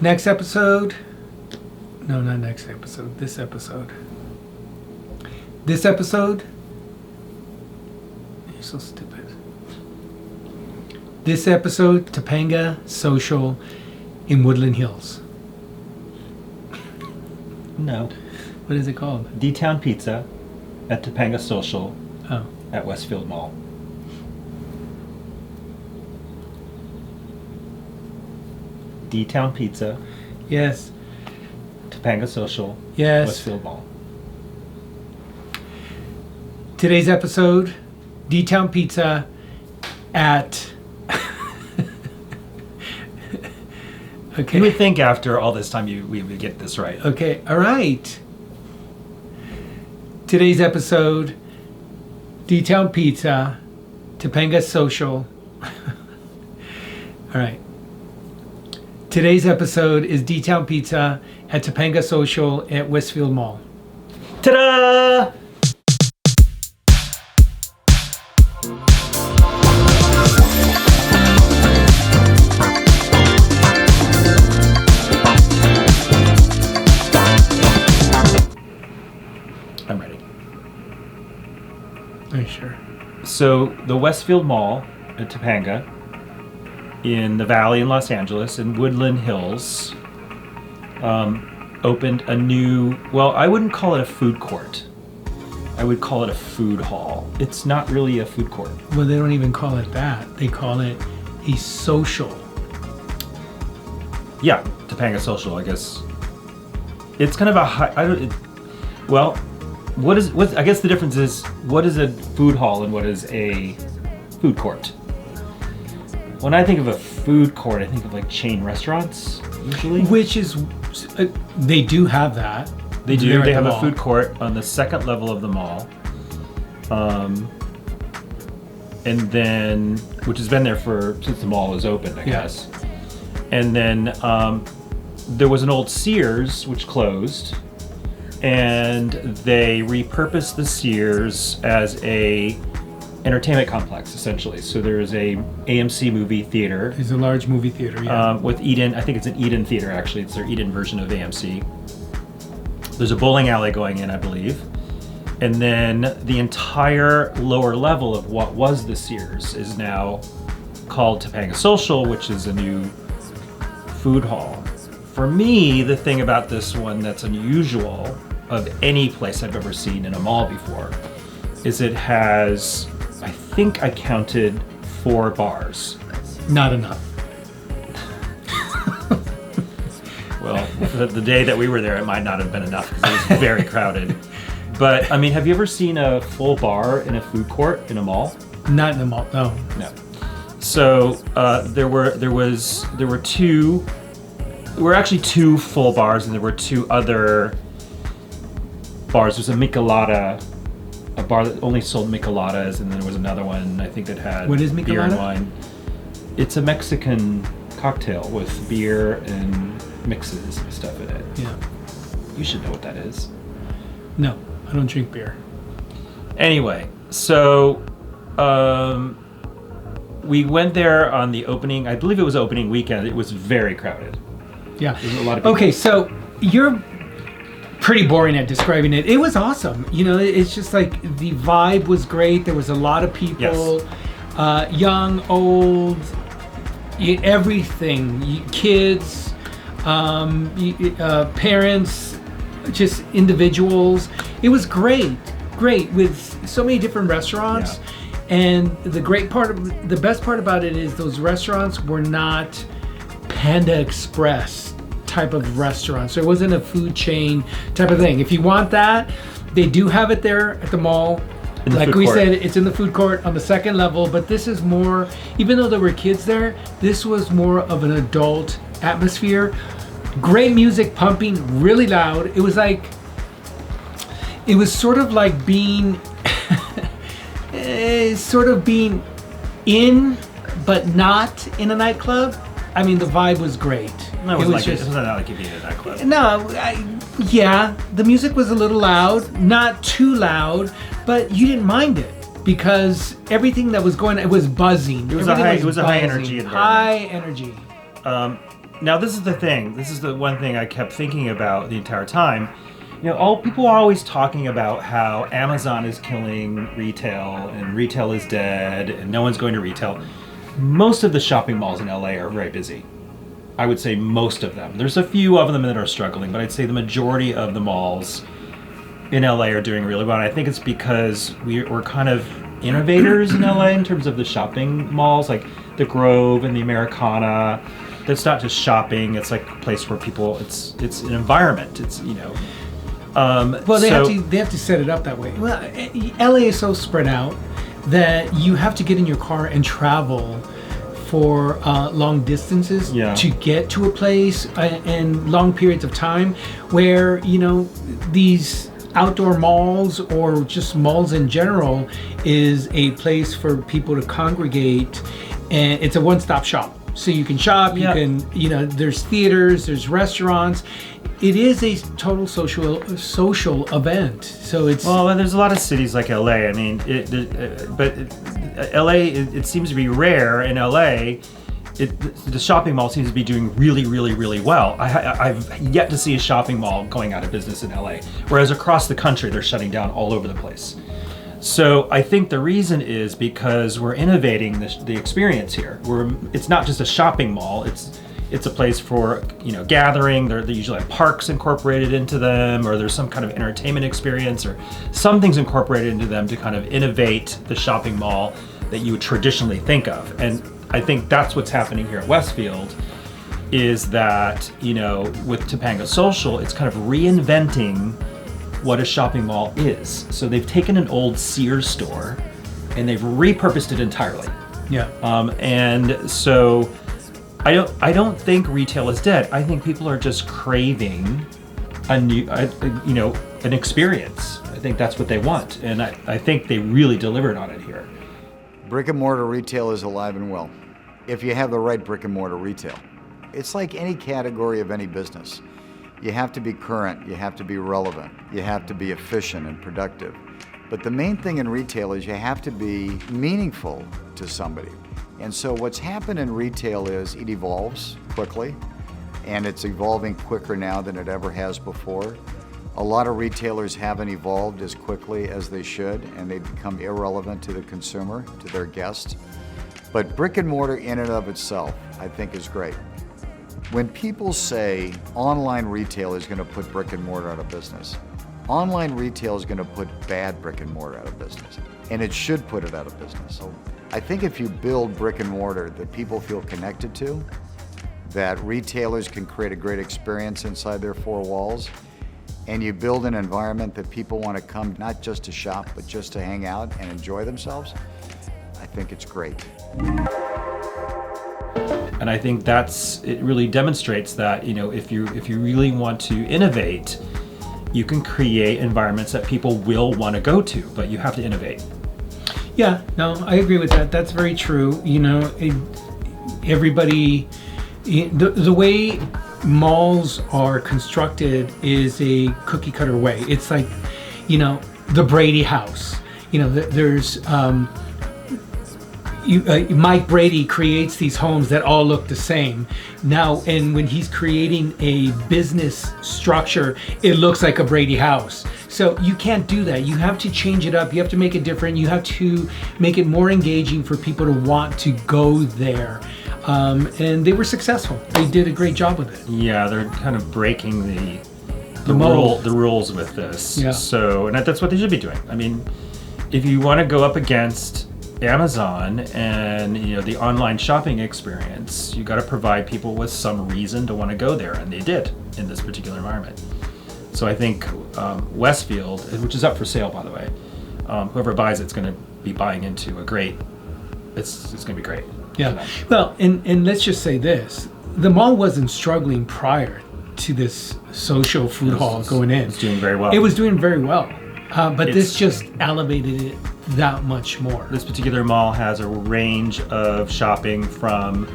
Next episode. No, not next episode. This episode. This episode. You're so stupid. This episode, Topanga Social in Woodland Hills. No. What is it called? Dtown Pizza at Topanga Social Oh. at Westfield Mall. Dtown Pizza, Yes. Topanga Social, Yes. Westfield Mall. Today's episode, Dtown Pizza at... Okay. You would think after all this time we would get this right. Okay, all right. Today's episode, Dtown Pizza, Topanga Social. All right. Today's episode is Dtown Pizza at Topanga Social at Westfield Mall. Ta-da! I'm ready. Are you sure? So the Westfield Mall at Topanga in the Valley in Los Angeles in Woodland Hills opened a new, well, I wouldn't call it a food court. I would call it a food hall. It's not really a food court. Well, they don't even call it that. They call it a social. Yeah, Topanga Social, I guess. It's kind of a high, I guess the difference is, what is a food hall and what is a food court? When I think of a food court, I think of like chain restaurants, usually. Which is, they do have that. They do. There They at have the a mall. food court on the second level of the mall. And then, which has been there since the mall was opened, I guess. And then there was an old Sears, which closed. And they repurposed the Sears as a entertainment complex, essentially. So there's a AMC movie theater. It's a large movie theater, yeah. With Eden, I think it's an Eden theater, actually. It's their Eden version of AMC. There's a bowling alley going in, I believe. And then the entire lower level of what was the Sears is now called Topanga Social, which is a new food hall. For me, the thing about this one that's unusual of any place I've ever seen in a mall before is it has, I think I counted 4 bars. Not enough. Well, the day that we were there, it might not have been enough because it was very crowded. But, I mean, have you ever seen a full bar in a food court in a mall? Not in the mall, no. No. So there were actually 2 full bars, and there were 2 other bars. There's a Michelada, a bar that only sold Micheladas, and then there was another one I think that had What is beer and Michelada? wine. It's a Mexican cocktail with beer and mixes and stuff in it. Yeah. You should know what that is. No, I don't drink beer. Anyway, so we went there on the opening, I believe it was opening weekend. It was very crowded. Yeah. There's a lot of people. Okay, so you're pretty boring at describing it. It was awesome. You know, it's just like the vibe was great. There was a lot of people, young, old, everything, kids, parents, just individuals. It was great with so many different restaurants. Yeah. And the best part about it is those restaurants were not Panda Express type of restaurants. So it wasn't a food chain type of thing. If you want that, they do have it there at the mall. Like we said, it's in the food court on the second level, but this is more, even though there were kids there, this was more of an adult atmosphere. Great music pumping really loud. It was sort of like being being in but not in a nightclub. I mean, the vibe was great. No, it wasn't like you'd be in a nightclub. No, the music was a little loud, not too loud, but you didn't mind it because everything that was going, it was buzzing. It was a high energy environment. High energy. Now this is the thing. This is the one thing I kept thinking about the entire time. All people are always talking about how Amazon is killing retail and retail is dead and no one's going to retail. Most of the shopping malls in LA are very busy. I would say most of them. There's a few of them that are struggling, but I'd say the majority of the malls in LA are doing really well. And I think it's because we're kind of innovators in LA in terms of the shopping malls, like the Grove and the Americana. That's not just shopping. It's like a place where people. It's an environment. It's Well, they have to set it up that way. Well, LA is so spread out that you have to get in your car and travel for long distances to get to a place and long periods of time where, these outdoor malls or just malls in general is a place for people to congregate, and it's a one-stop shop. So you can shop, you can, there's theaters, there's restaurants. It is a total social event. So it's there's a lot of cities like LA. I mean, but LA it seems to be rare in LA. The shopping mall seems to be doing really, really, really well. I've yet to see a shopping mall going out of business in LA, whereas across the country they're shutting down all over the place. So I think the reason is because we're innovating the experience here. It's not just a shopping mall. It's a place for gathering. They usually have parks incorporated into them, or there's some kind of entertainment experience, or something's incorporated into them to kind of innovate the shopping mall that you would traditionally think of. And I think that's what's happening here at Westfield, is that with Topanga Social, it's kind of reinventing what a shopping mall is. So they've taken an old Sears store and they've repurposed it entirely. Yeah. And so I don't think retail is dead. I think people are just craving an experience. I think that's what they want, and I think they really delivered on it here. Brick and mortar retail is alive and well, if you have the right brick and mortar retail. It's like any category of any business. You have to be current, you have to be relevant, you have to be efficient and productive. But the main thing in retail is you have to be meaningful to somebody. And so what's happened in retail is it evolves quickly, and it's evolving quicker now than it ever has before. A lot of retailers haven't evolved as quickly as they should, and they become irrelevant to the consumer, to their guests. But brick and mortar in and of itself, I think, is great. When people say online retail is going to put brick and mortar out of business, online retail is going to put bad brick and mortar out of business, and it should put it out of business. So I think if you build brick and mortar that people feel connected to, that retailers can create a great experience inside their four walls, and you build an environment that people want to come not just to shop, but just to hang out and enjoy themselves, I think it's great. And I think it really demonstrates that, if you really want to innovate, you can create environments that people will want to go to, but you have to innovate. Yeah, no, I agree with that. That's very true. Everybody, the way malls are constructed is a cookie cutter way. It's like, the Brady house. There's Mike Brady creates these homes that all look the same. Now, and when he's creating a business structure, it looks like a Brady house. So you can't do that. You have to change it up. You have to make it different. You have to make it more engaging for people to want to go there. And they were successful. They did a great job with it. Yeah, they're kind of breaking the rules with this. Yeah. So, and that's what they should be doing. I mean, if you want to go up against Amazon and the online shopping experience, you got to provide people with some reason to want to go there, and they did in this particular environment. So I think Westfield, which is up for sale by the way, whoever buys it's going to be buying into a great. It's going to be great. Yeah. Well, and let's just say this: the mall wasn't struggling prior to this social food hall going in. It's doing very well. It was doing very well, but this just elevated it that much more. This particular mall has a range of shopping from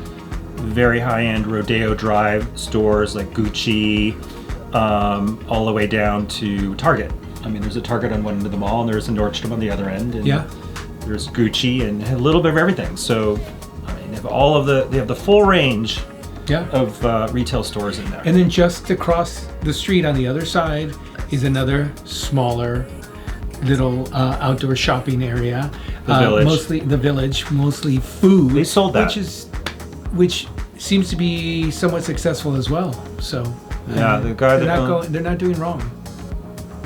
very high-end Rodeo Drive stores like Gucci, all the way down to Target. I mean, there's a Target on one end of the mall, and there's a Nordstrom on the other end, and there's Gucci and a little bit of everything. So, I mean, they have the full range Yeah. of retail stores in there. And then just across the street on the other side is another smaller little outdoor shopping area. The village. Mostly food. They sold that. Which seems to be somewhat successful as well. So yeah, the guy they're not doing wrong.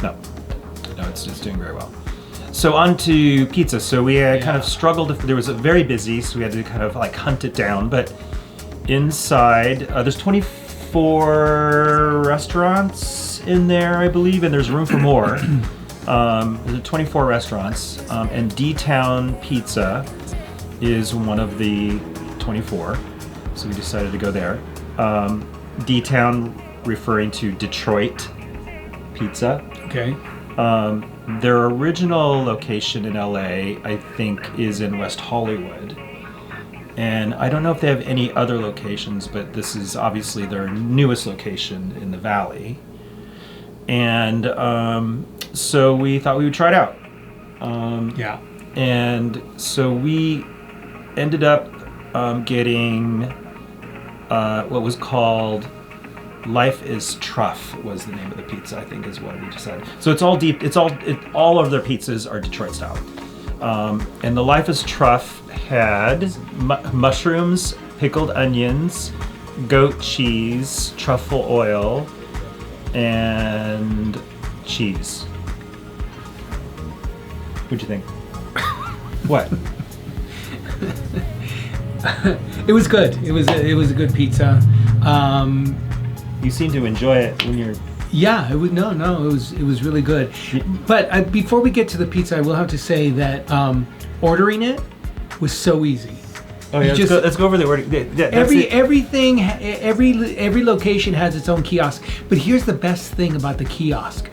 No, it's doing very well. So on to pizza. So we kind of struggled. There was a very busy, so we had to kind of like hunt it down. But inside, there's 24 restaurants in there, I believe, and there's room for more. There's 24 restaurants, and Dtown Pizza is one of the 24. So we decided to go there. Dtown referring to Detroit Pizza. Okay. Their original location in LA, I think, is in West Hollywood. And I don't know if they have any other locations, but this is obviously their newest location in the Valley. And so we thought we would try it out. Yeah. And so we ended up getting what was called Life is Truff was the name of the pizza, I think, is what we decided. So it's all deep. All of their pizzas are Detroit style. And the Life is Truff had mushrooms, pickled onions, goat cheese, truffle oil, and cheese. What'd you think? What? It was good. It was a good pizza. You seem to enjoy it when you're. Yeah, it was it was really good. But before we get to the pizza, I will have to say that ordering it was so easy. Oh yeah, let's go over the ordering. Yeah, every location has its own kiosk. But here's the best thing about the kiosk.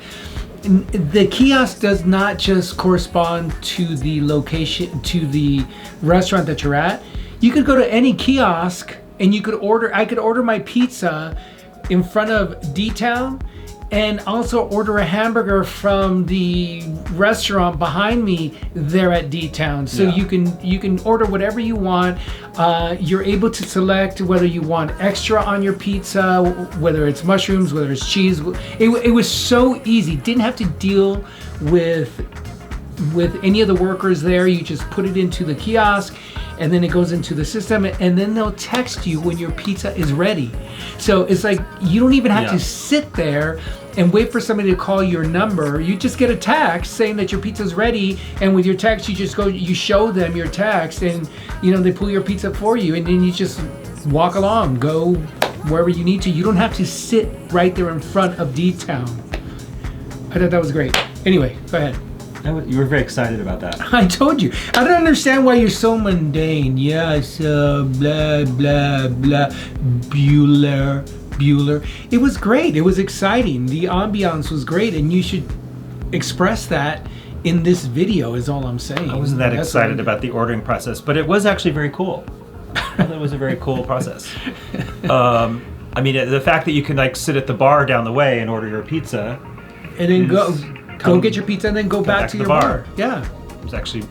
The kiosk does not just correspond to the location, to the restaurant that you're at. You could go to any kiosk and you could order. I could order my pizza in front of Dtown and also order a hamburger from the restaurant behind me there at Dtown. So you can order whatever you want. You're able to select whether you want extra on your pizza, whether it's mushrooms, whether it's cheese. It was so easy. Didn't have to deal with any of the workers there. You just put it into the kiosk and then it goes into the system, and then they'll text you when your pizza is ready. So it's like you don't even have to sit there and wait for somebody to call your number. You just get a text saying that your pizza's ready, and with your text you just go, you show them your text, and they pull your pizza for you, and then you just walk along, go wherever you need to. You don't have to sit right there in front of Dtown. I thought that was great. Anyway, go ahead. You were very excited about that. I told you. I don't understand why you're so mundane. Yes, blah, blah, blah, Bueller. It was great. It was exciting. The ambiance was great, and you should express that in this video is all I'm saying. I wasn't that excited about the ordering process, but it was actually very cool. I thought it was a very cool process. I mean, the fact that you can sit at the bar down the way and order your pizza. And then go get your pizza and then go back to your bar. Yeah. It was actually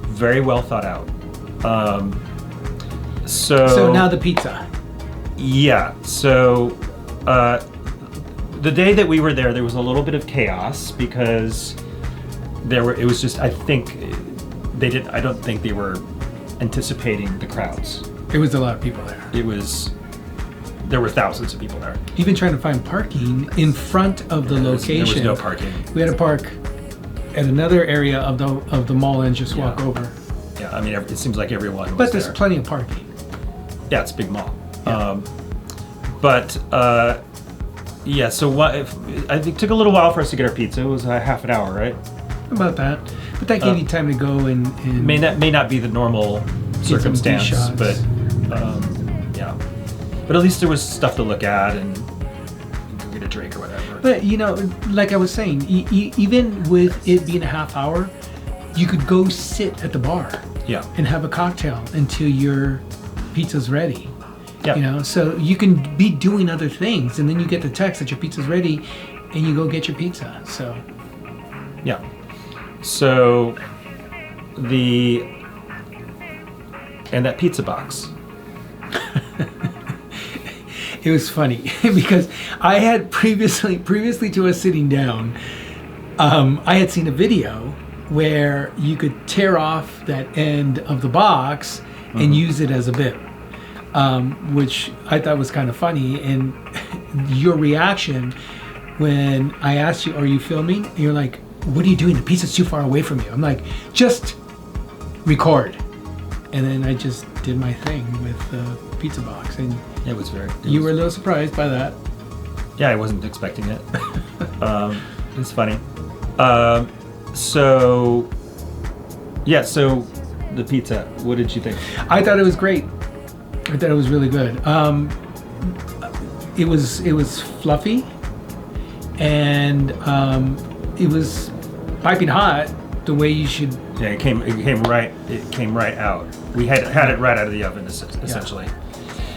very well thought out. So now the pizza. Yeah. So the day that we were there was a little bit of chaos because it was just, I don't think they were anticipating the crowds. It was a lot of people there. There were thousands of people there. Even trying to find parking in front of the location. There was no parking. We had to park at another area of the mall and just walk over. Yeah, I mean, it seems like everyone was there. But there's plenty of parking. Yeah, it's a big mall. Yeah. So I think it took a little while for us to get our pizza. It was half an hour, right? About that. But that gave you time to go and may not be the normal circumstance, but yeah. But at least there was stuff to look at and go get a drink or whatever. But like I was saying, even with it being a half hour, you could go sit at the bar. Yeah. And have a cocktail until your pizza's ready. Yeah. So you can be doing other things, and then you get the text that your pizza's ready, and you go get your pizza. So. Yeah. So and that pizza box. It was funny because I had previously to us sitting down, I had seen a video where you could tear off that end of the box and use it as a bib, which I thought was kind of funny. And your reaction when I asked you, "Are you filming?" And you're like, "What are you doing? The pizza's too far away from you." I'm like, "Just record." And then I just did my thing with the pizza box, and you were a little surprised by that. Yeah, I wasn't expecting it. It's funny. So the pizza, what did you think? I thought it was great. I thought it was really good. It was fluffy, and it was piping hot the way you should. Yeah, it came right out. We had it right out of the oven, essentially. Yeah.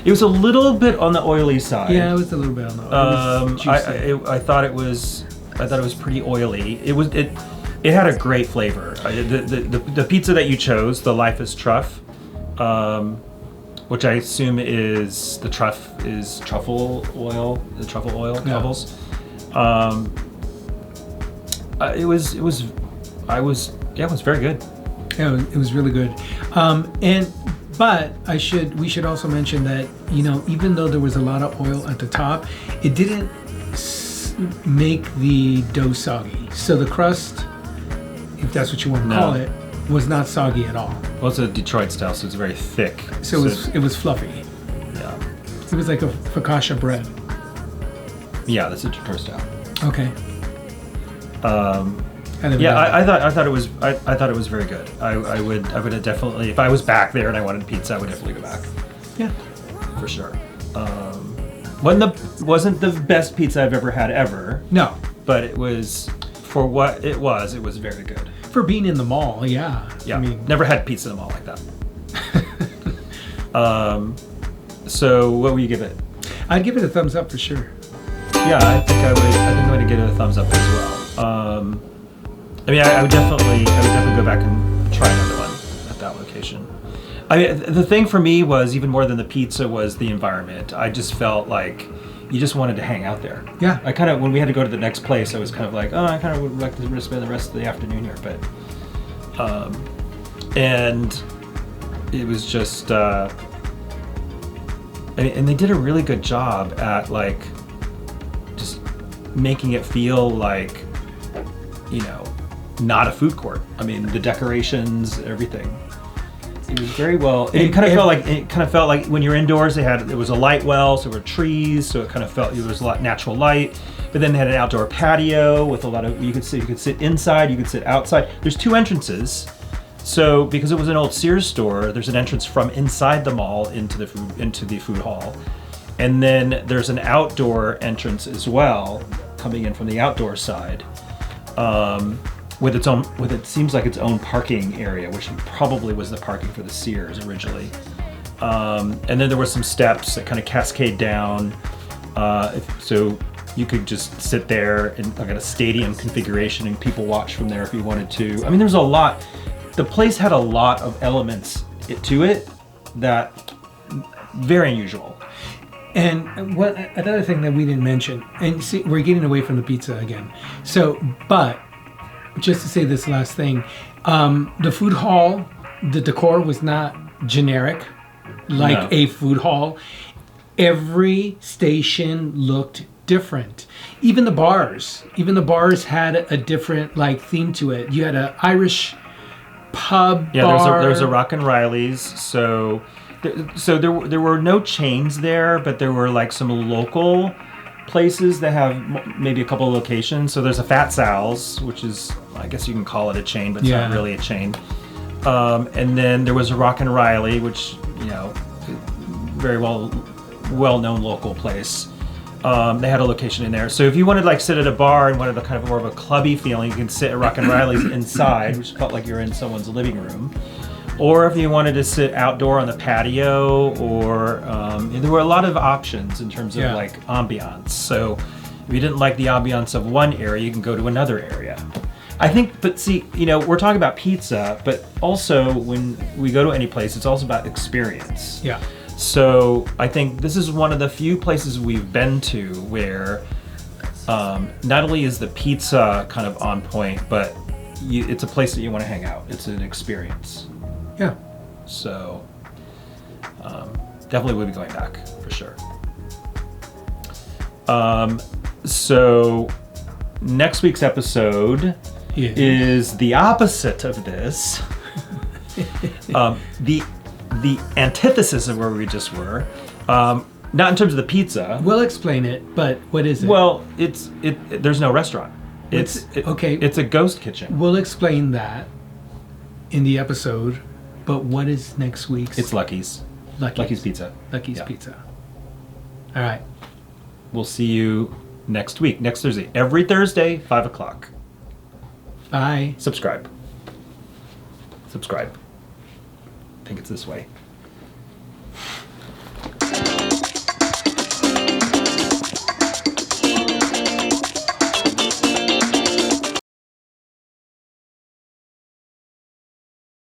It was a little bit on the oily side. Yeah, it was a little bit on the oily. I thought it was pretty oily. It had a great flavor. The pizza that you chose, the Life is Truff, which I assume is the Truff is truffle oil, the truffle oil truffles. It was very good. Yeah, it was really good. But we should also mention that, even though there was a lot of oil at the top, it didn't make the dough soggy. So the crust, if that's what you want to call it, was not soggy at all. Well, it's a Detroit style, so it's very thick. So it was fluffy. Yeah. It was like a focaccia bread. Yeah, that's a Detroit style. Okay. I thought it was very good. I would have definitely, if I was back there and I wanted pizza, I would definitely go back. Yeah, for sure. Wasn't the best pizza I've ever had ever. No, but it was, for what it was very good. For being in the mall, yeah. Yeah, I mean, never had pizza in the mall like that. So what would you give it? I'd give it a thumbs up for sure. Yeah, I think I'm going to give it a thumbs up as well. I would definitely go back and try another one at that location. The thing for me was, even more than the pizza, was the environment. I just felt like you just wanted to hang out there. Yeah. When we had to go to the next place, I was kind of like, oh, I kind of would like to spend the rest of the afternoon here, but, and it was just, and they did a really good job at just making it feel like, not a food court. I mean, the decorations, everything. It was very well. It kind of felt like when you're indoors, it was a light well, so there were trees, so it kind of felt it was a lot natural light. But then they had an outdoor patio with a lot of you could sit inside, you could sit outside. There's two entrances. So because it was an old Sears store, there's an entrance from inside the mall into the food hall. And then there's an outdoor entrance as well, coming in from the outdoor side. With it seems like its own parking area, which probably was the parking for the Sears originally. And then there were some steps that kind of cascade down, so you could just sit there in like a stadium configuration and people watch from there if you wanted to. I mean, there's a lot. The place had a lot of elements to it that very unusual. And another thing that we didn't mention, and see, we're getting away from the pizza again. But just to say this last thing, the food hall, the decor was not generic like a food hall. Every station looked different. Even the bars had a different theme to it. You had an Irish pub bar. There was a Rock and Riley's. So there were no chains there, but there were some local places that have maybe a couple of locations. So there's a Fat Sal's, which is, I guess you can call it a chain, but it's not really a chain. And then there was a Rock and Riley, which, very well-known local place. They had a location in there. So if you wanted to sit at a bar and wanted a kind of more of a clubby feeling, you can sit at Rock and Riley's inside, which felt like you're in someone's living room. Or if you wanted to sit outdoor on the patio, or there were a lot of options in terms of ambiance. So if you didn't like the ambiance of one area, you can go to another area. I think, but see, we're talking about pizza, but also when we go to any place, it's also about experience. Yeah. So I think this is one of the few places we've been to where not only is the pizza kind of on point, but it's a place that you want to hang out. It's an experience. Yeah. So definitely we'll be going back for sure. So next week's episode is the opposite of this. The antithesis of where we just were. Not in terms of the pizza. We'll explain it, but what is it? Well, there's no restaurant. Okay. It's a ghost kitchen. We'll explain that in the episode, but what is next week's? It's Lucky's. Lucky's Pizza. Lucky's Yeah. Pizza. All right. We'll see you next week, next Thursday. Every Thursday, 5 o'clock. Bye. Subscribe. I think it's this way.